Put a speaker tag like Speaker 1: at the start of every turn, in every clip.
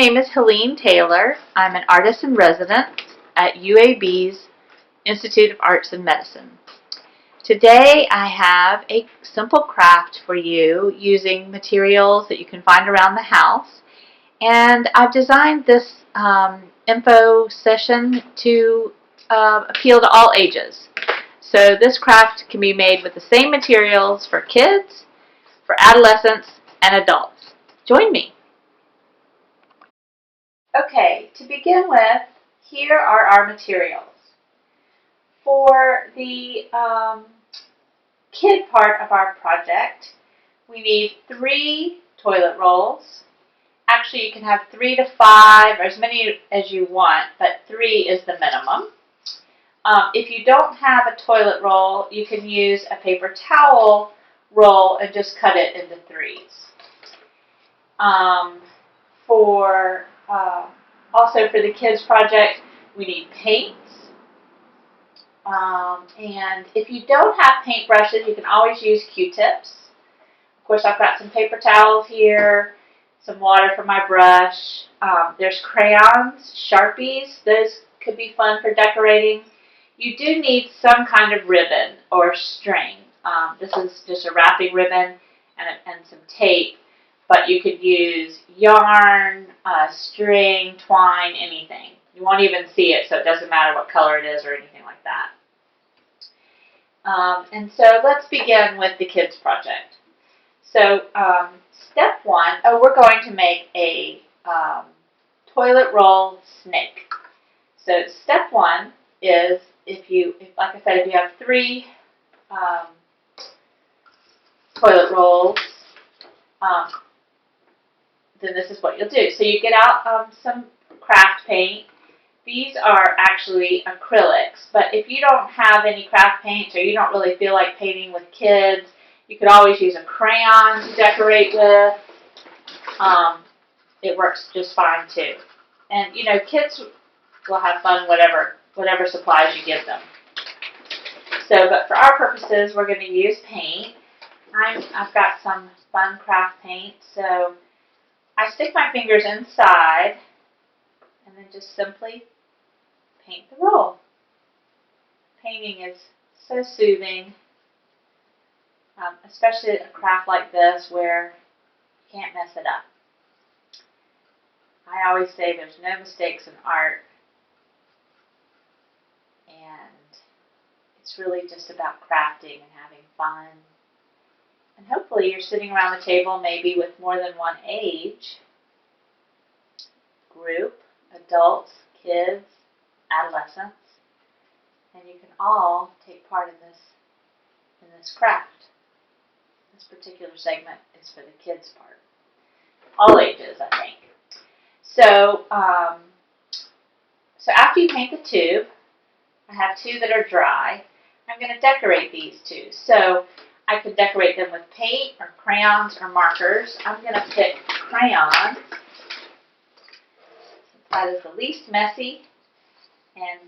Speaker 1: name is Helene Taylor. I'm an artist in residence at UAB's Institute of Arts and Medicine. Today I have a simple craft for you using materials that you can find around the house, and I've designed this info session to appeal to all ages. So this craft can be made with the same materials for kids, for adolescents, and adults. Join me. Okay, to begin with, here are our materials. For the kid part of our project, we need 3 toilet rolls. Actually, you can have 3 to 5, or as many as you want, but 3 is the minimum. If you don't have a toilet roll, you can use a paper towel roll and just cut it into 3s. Also for the kids project, we need paints. And if you don't have paintbrushes, you can always use Qtips. Of course, I've got some paper towels here, some water for my brush. There's crayons, Sharpies. Those could be fun for decorating. You do need some kind of ribbon or string. This is just a wrapping ribbon and some tape. But you could use yarn, string, twine, anything. You won't even see it, so it doesn't matter what color it is or anything like that. And so let's begin with the kids project. So step 1, we're going to make a toilet roll snake. So step 1 is like I said, if you have 3 toilet rolls, then this is what you'll do. So you get out some craft paint. These are actually acrylics, but if you don't have any craft paints or you don't really feel like painting with kids, you could always use a crayon to decorate with. It works just fine too. And you know, kids will have fun whatever supplies you give them. So, but for our purposes, we're going to use paint. I've got some fun craft paint, so I stick my fingers inside and then just simply paint the roll. Painting is so soothing, especially a craft like this where you can't mess it up. I always say there's no mistakes in art, and it's really just about crafting and having fun. And hopefully you're sitting around the table maybe with more than one age group, adults, kids, adolescents, and you can all take part in this craft. This particular segment is for the kids part. All ages, I think. So, so after you paint the tube, I have 2 that are dry. I'm going to decorate these 2. So I could decorate them with paint or crayons or markers. I'm going to pick crayons. That is the least messy, and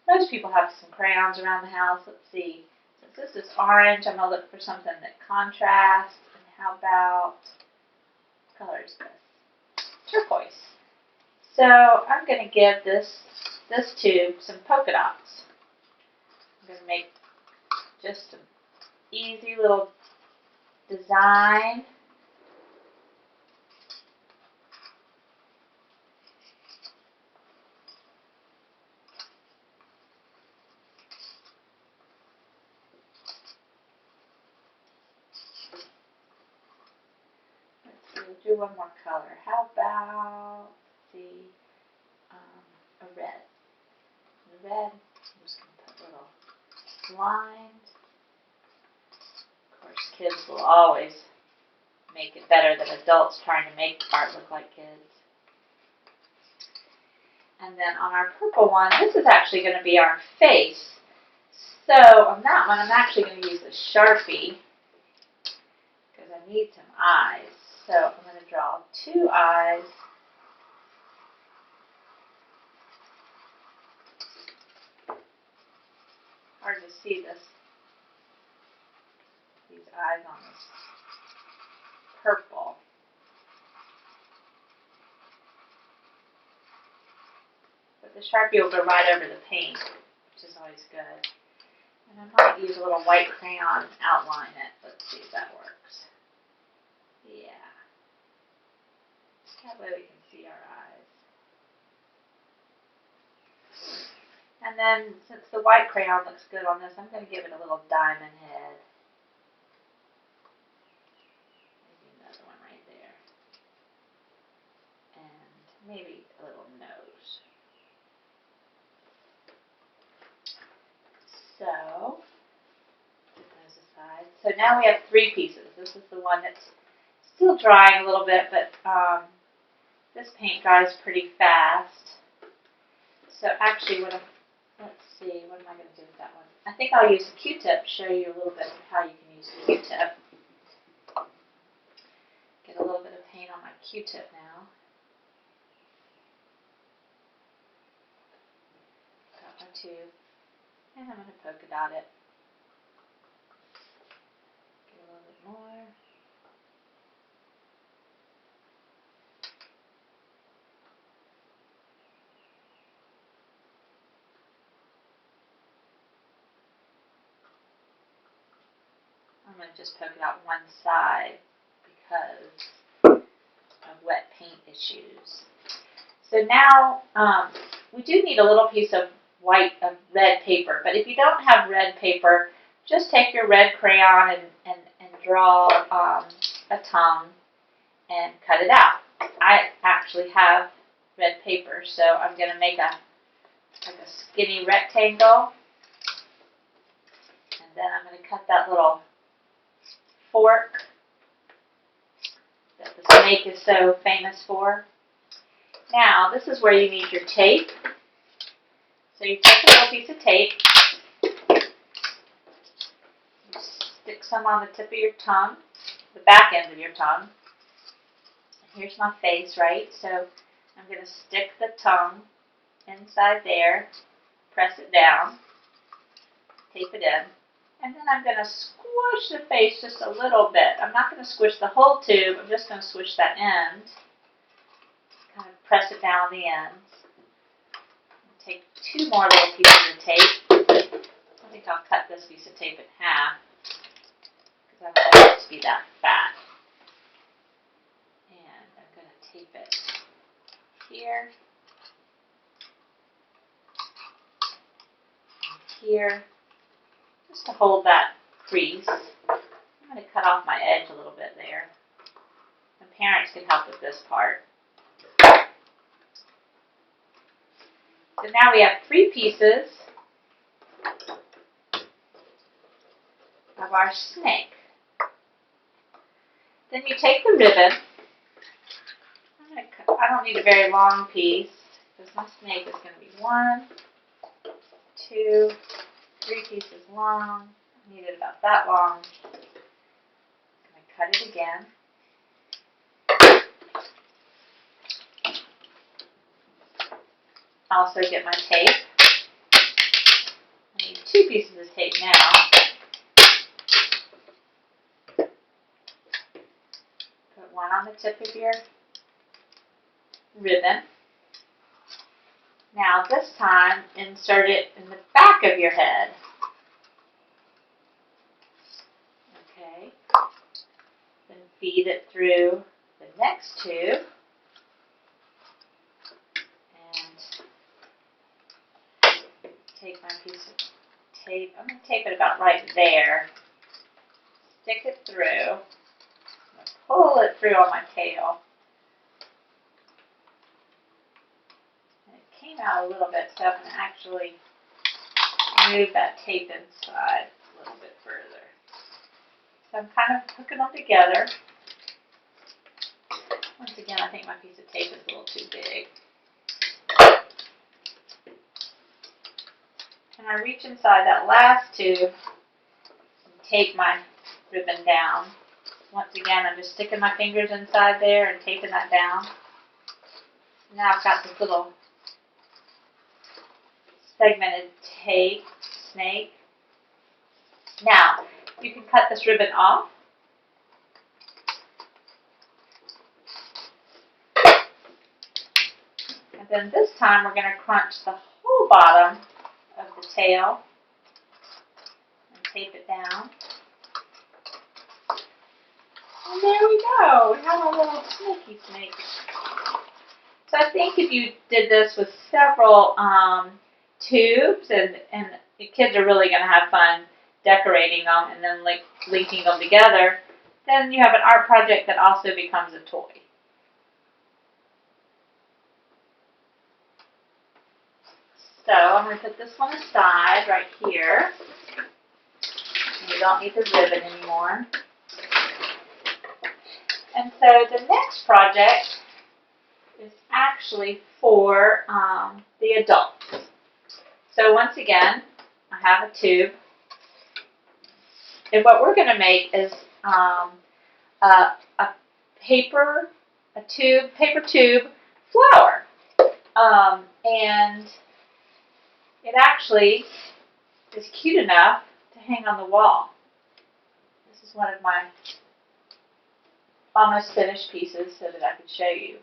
Speaker 1: most people have some crayons around the house. Let's see. Since this is orange, I'm going to look for something that contrasts. And how about, what color is this? Turquoise. So I'm going to give this tube some polka dots. I'm going to make just an easy little design. We'll do one more color. How about, let's see, a red. The red, I'm just going to put little lines. Of course, kids will always make it better than adults trying to make art look like kids. And then on our purple one, this is actually going to be our face. So on that one, I'm actually going to use a Sharpie because I need some eyes. So I'm going to draw 2 eyes. Hard to see these eyes on this purple. the Sharpie will go right over the paint, which is always good. And I might use a little white crayon and outline it. Let's see if that works. Yeah. That way we can see our eyes. And then, since the white crayon looks good on this, I'm going to give it a little diamond head. Maybe another one right there. And maybe a little nose. So, put those aside. So now we have 3 pieces. This is the one that's still drying a little bit, but this paint dries pretty fast. So actually, let's see, what am I going to do with that one? I think I'll use a Q-tip to show you a little bit of how you can use a Q-tip. Get a little bit of paint on my Q-tip now. Got my tube. And I'm going to polka dot it. Get a little bit more. I'm going to just poke it out one side because of wet paint issues. So now we do need a little piece of red paper, but if you don't have red paper, just take your red crayon and draw a tongue and cut it out. I actually have red paper, so I'm going to make a skinny rectangle, and then I'm going to cut that little fork that the snake is so famous for. Now, this is where you need your tape. So you take a little piece of tape, you stick some on the tip of your tongue, the back end of your tongue. And here's my face, right? So I'm going to stick the tongue inside there, press it down, tape it in, and then I'm going to squish the face just a little bit. I'm not going to squish the whole tube, I'm just going to squish that end. Kind of press it down the ends. Take 2 more little pieces of tape. I think I'll cut this piece of tape in half because I don't want it to be that fat. And I'm going to tape it here and here just to hold that crease. I'm going to cut off my edge a little bit there. And parents can help with this part. So now we have 3 pieces of our snake. Then you take the ribbon. I don't need a very long piece because my snake is going to be 1, 2, 3 pieces long. I need it about that long. I'm going to cut it again. Also get my tape. I need 2 pieces of tape now. Put one on the tip of your ribbon. Now this time insert it in the back of your head. Okay. Then feed it through the next tube. Take my piece of tape. I'm going to tape it about right there. Stick it through. I'm going to pull it through on my tail. And it came out a little bit, so I'm going to actually move that tape inside a little bit further. So I'm kind of hooking them together. Once again, I think my piece of tape is a little too big. And I reach inside that last tube and tape my ribbon down. Once again, I'm just sticking my fingers inside there and taping that down. Now I've got this little segmented tape snake. Now, you can cut this ribbon off. And then this time we're going to crunch the whole bottom of the tail and tape it down. And there we go. We have our little snaky snake. So I think if you did this with several tubes, and the kids are really going to have fun decorating them and then linking them together, then you have an art project that also becomes a toy. So I'm going to put this one aside right here. We don't need the ribbon anymore. And so the next project is actually for the adults. So once again, I have a tube. And what we're going to make is a paper tube flower. And it actually is cute enough to hang on the wall. This is one of my almost finished pieces so that I can show you.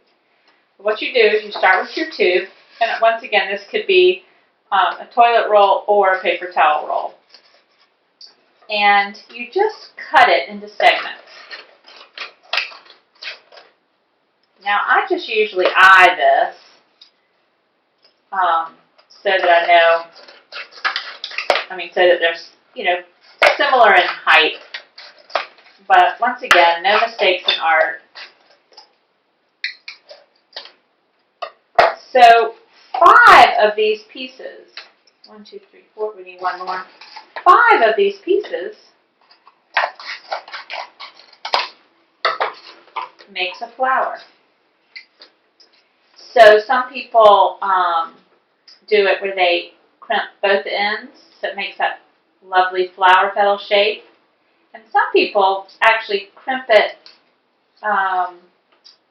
Speaker 1: What you do is you start with your tube, and once again, this could be a toilet roll or a paper towel roll. And you just cut it into segments. Now, I just usually eye this so that I know, so that there's, similar in height. But once again, no mistakes in art. So 5 of these pieces, 1, 2, 3, 4, we need one more. 5 of these pieces makes a flower. So some people do it where they crimp both ends, so it makes that lovely flower petal shape. And some people actually crimp it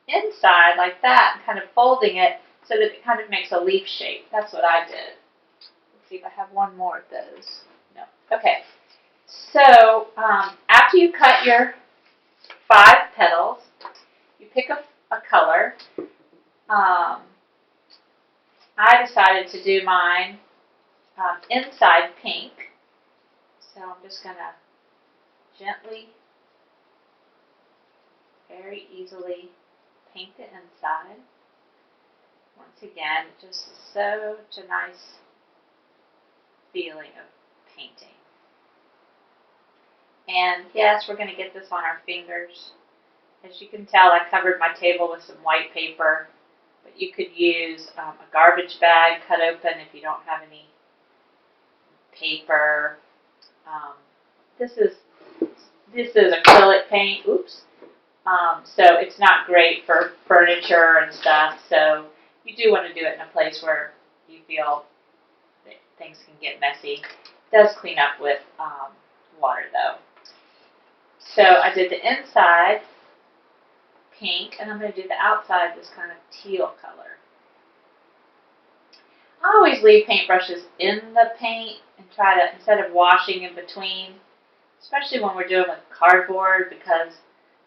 Speaker 1: inside like that, and kind of folding it so that it kind of makes a leaf shape. That's what I did. Let's see if I have one more of those. No. Okay. So after you cut your 5 petals, you pick a color. I decided to do mine inside pink. So I'm just going to gently, very easily paint the inside. Once again, just such a nice feeling of painting. And yes, we're going to get this on our fingers. As you can tell, I covered my table with some white paper, but you could use a garbage bag cut open if you don't have any paper. This is acrylic paint. Oops. So it's not great for furniture and stuff. So you do want to do it in a place where you feel that things can get messy. It does clean up with water though. So I did the inside pink, and I'm going to do the outside this kind of teal color. I always leave paintbrushes in the paint and try to, instead of washing in between, especially when we're doing with cardboard, because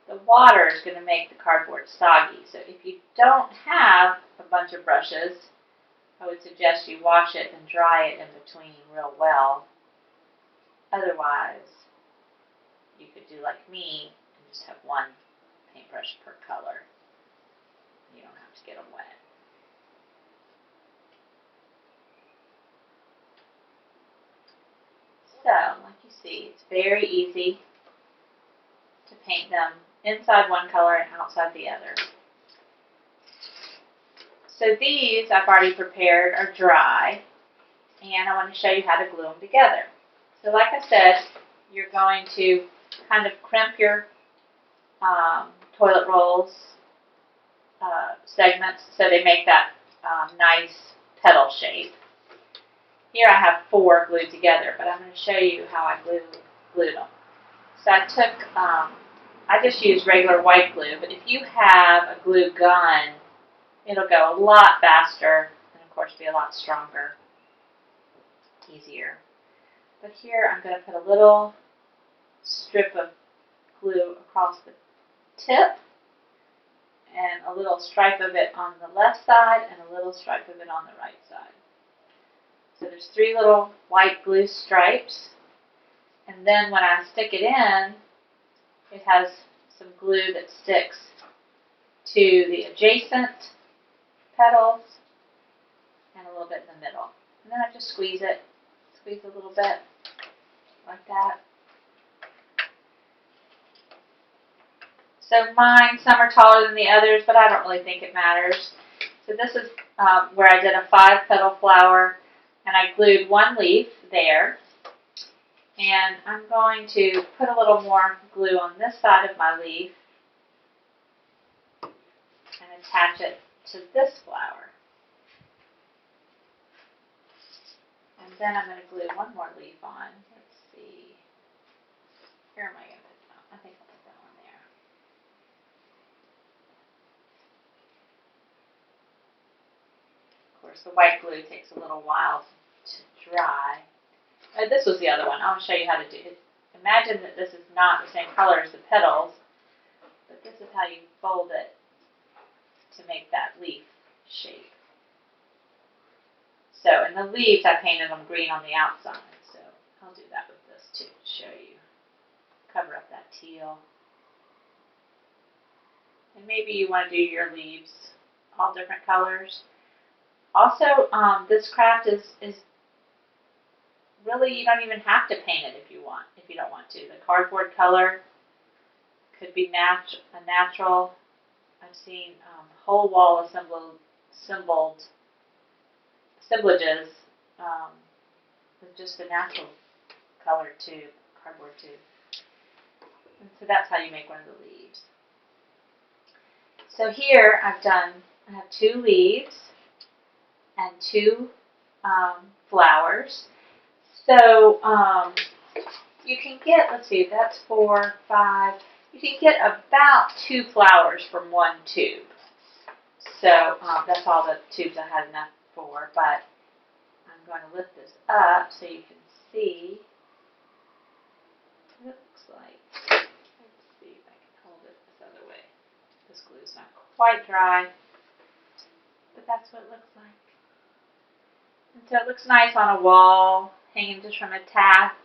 Speaker 1: the water is going to make the cardboard soggy. So if you don't have a bunch of brushes, I would suggest you wash it and dry it in between real well. Otherwise, you could do like me and just have one paintbrush per color. You don't have to get them wet. So, like you see, it's very easy to paint them inside one color and outside the other. So these I've already prepared are dry, and I want to show you how to glue them together. So like I said, you're going to kind of crimp your toilet rolls segments so they make that nice petal shape. Here I have 4 glued together, but I'm going to show you how I glued them. So I took, I just used regular white glue, but if you have a glue gun, it'll go a lot faster and of course be a lot stronger, easier. But here I'm going to put a little strip of glue across the tip, and a little stripe of it on the left side and a little stripe of it on the right side. So there's 3 little white glue stripes, and then when I stick it in, it has some glue that sticks to the adjacent petals and a little bit in the middle. And then I just squeeze it, squeeze a little bit like that. So mine, some are taller than the others, but I don't really think it matters. So this is where I did a 5-petal flower, and I glued 1 leaf there. And I'm going to put a little more glue on this side of my leaf and attach it to this flower. And then I'm going to glue 1 more leaf on. Let's see. Where am I going to put that? I think I'll put that one there. Of course, the white glue takes a little while to dry. This was the other one. I'll show you how to do it. Imagine that this is not the same color as the petals, but this is how you fold it to make that leaf shape. So, and the leaves, I painted them green on the outside, so I'll do that with this too to show you. Cover up that teal. And maybe you want to do your leaves all different colors. Also, this craft is really, you don't even have to paint it if you don't want to. The cardboard color could be a natural. I've seen whole wall assemblages with just a natural color tube, cardboard tube. And so that's how you make one of the leaves. So here I have 2 leaves and 2 flowers. So you can get, let's see, that's 4, 5, you can get about 2 flowers from 1 tube. So that's all the tubes I had enough for, but I'm going to lift this up so you can see what it looks like. Let's see if I can hold it this other way. This glue is not quite dry, but that's what it looks like. And so it looks nice on a wall, hanging just from a tack,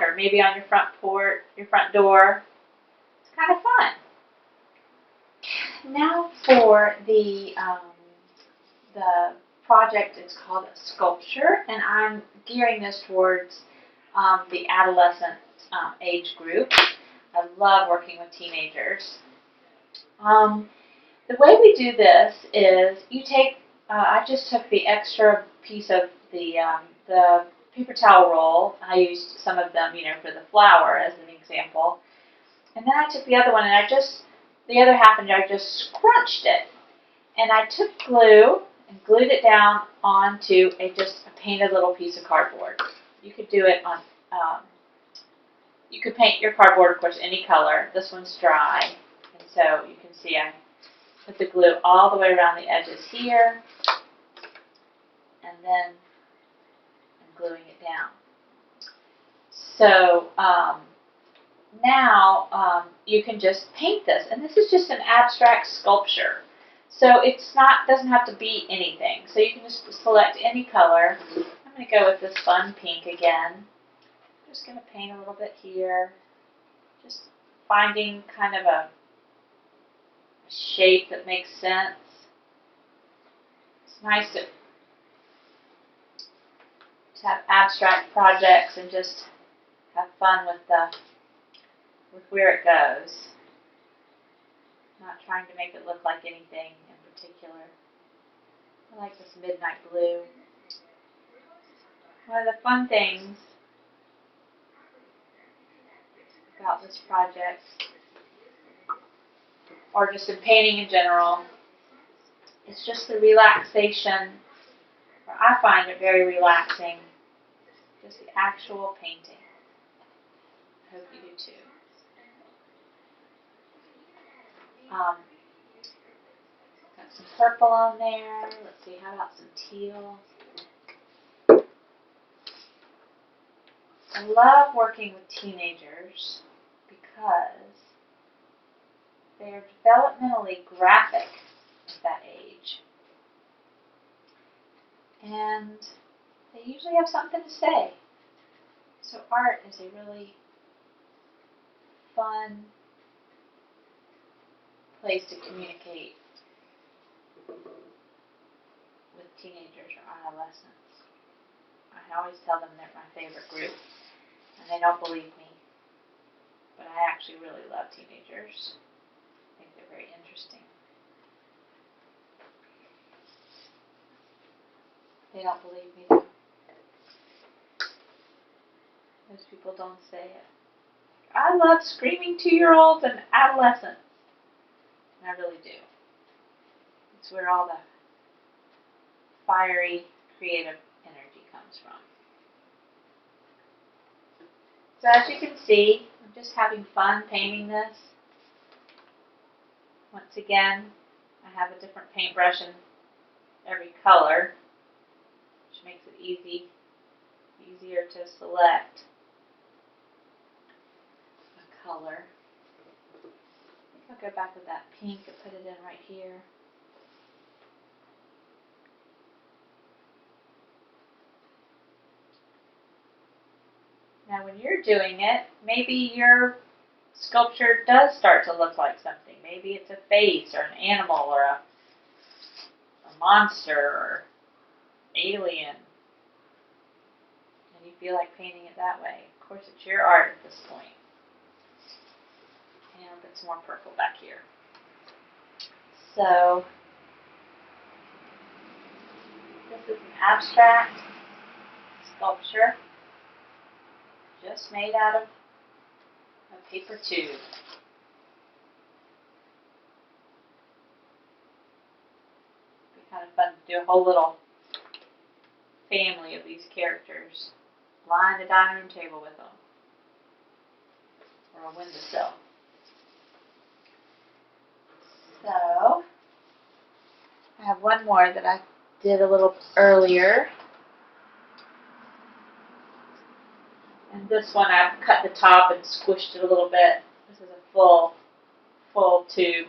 Speaker 1: or maybe on your front porch, your front door. It's kind of fun. Now for the project, it's called a sculpture, and I'm gearing this towards the adolescent age group. I love working with teenagers. The way we do this is you take, I just took the extra piece of the paper towel roll. I used some of them, for the flower as an example. And then I took the other one and the other half, and I just scrunched it. And I took glue and glued it down onto just a painted little piece of cardboard. You could do it on, you could paint your cardboard, of course, any color. This one's dry. And so you can see I put the glue all the way around the edges here. And then I'm gluing it down. So now you can just paint this, and this is just an abstract sculpture. So doesn't have to be anything. So you can just select any color. I'm going to go with this fun pink again. I'm just going to paint a little bit here, just finding kind of a shape that makes sense. It's nice to have abstract projects and just have fun with where it goes. Not trying to make it look like anything in particular. I like this midnight blue. One of the fun things about this project, or just in painting in general, is just the relaxation. I find it very relaxing, just the actual painting. I hope you do too. Got some purple on there. Let's see, how about some teal? I love working with teenagers because they're developmentally graphic at that age. And they usually have something to say. So art is a really fun place to communicate with teenagers or adolescents. I always tell them they're my favorite group, and they don't believe me. But I actually really love teenagers. I think they're very interesting. They don't believe me though. Most people don't say it. I love screaming 2-year-olds and adolescents. And I really do. It's where all the fiery, creative energy comes from. So as you can see, I'm just having fun painting this. Once again, I have a different paintbrush in every color, which makes it easier to select a color. I think I'll go back with that pink and put it in right here. Now when you're doing it, maybe your sculpture does start to look like something. Maybe it's a face or an animal or a monster or alien. And you feel like painting it that way. Of course, it's your art at this point. And I'll put some more purple back here. So, this is an abstract sculpture just made out of a paper tube. It'd be kind of fun to do a whole little family of these characters. Line the dining room table with them. Or a windowsill. So, I have one more that I did a little earlier. And this one I've cut the top and squished it a little bit. This is a full tube.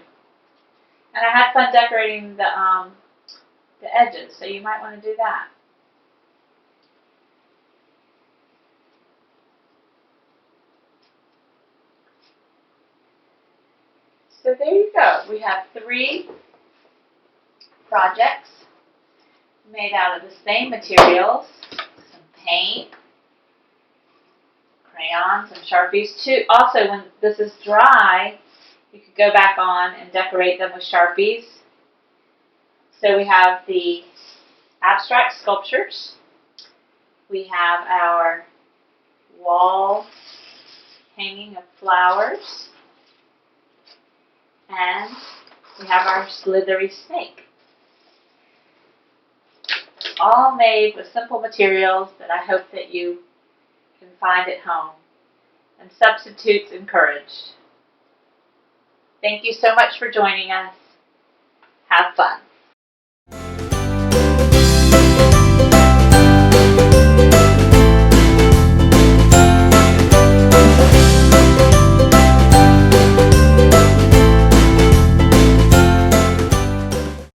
Speaker 1: And I had fun decorating the edges, so you might want to do that. So there you go. We have 3 projects made out of the same materials. Some paint, crayons, and Sharpies too. Also, when this is dry, you could go back on and decorate them with Sharpies. So we have the abstract sculptures. We have our wall hanging of flowers. And we have our slithery snake. All made with simple materials that I hope that you can find at home. And substitutes encouraged. Thank you so much for joining us. Have fun.